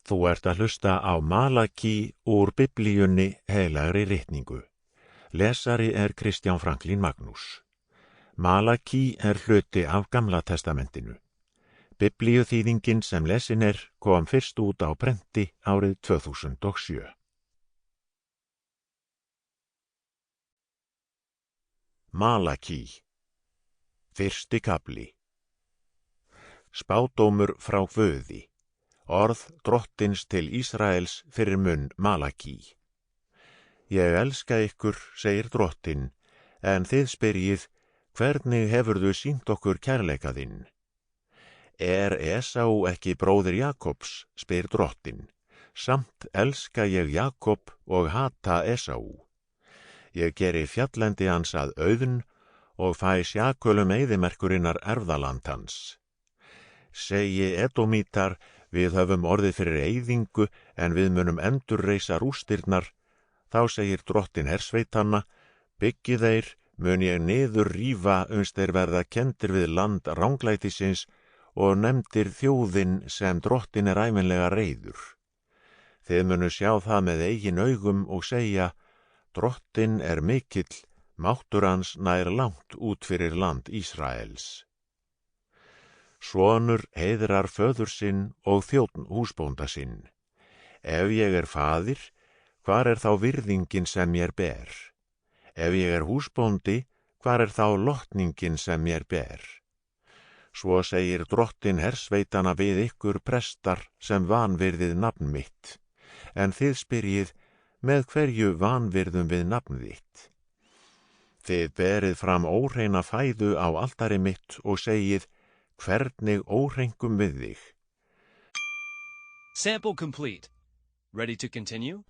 Þú ert að hlusta á Malaki úr Biblíunni heilagri ritningu. Lesari er Kristján Franklín Magnús. Malaki er hluti af Gamla testamentinu. Biblíuþýðingin sem lesin kom fyrst út á prenti árið 2007. Malaki. Fyrsti kafli. Spádómur frá Guði. Orð drottins til Ísraels fyrir munn Malaki. Ég elska ykkur, segir drottin, en þið spyrjið, hvernig hefurðu sýnt okkur kærleika þinn? Er Esau ekki bróðir Jakobs, spyr drottin, samt elska ég Jakob og hata Esau. Ég geri fjalllendi hans að auðn og fæ sjakölum eyðimerkurinnar erfðaland hans. Segi Edomítar, við höfum orðið fyrir eyðingu en við munum endurreisa rústirnar, þá segir drottin hersveitanna, byggi þeir, mun ég niður rífa uns þeir verða kenndir við land ranglætisins og nefndir þjóðin sem drottin ævinlega reiður. Þið munu sjá það með eigin augum og segja, drottin mikill, máttur hans nær langt út fyrir land Ísraels. Sonur heiðrar föður sinn og þjónn húsbónda sinn. Ef ég faðir, hvar þá virðingin sem mér ber? Ef ég húsbóndi, hvar þá lotningin sem mér ber? Svo segir drottin hersveitana við ykkur prestar sem vanvirðið nafn mitt, en þið spyrjið, með hverju vanvirðum við nafn þitt? Þið berið fram óhreina fæðu á altari mitt og segið, hvernig óhreinkum við þig? Sample complete. Ready to continue?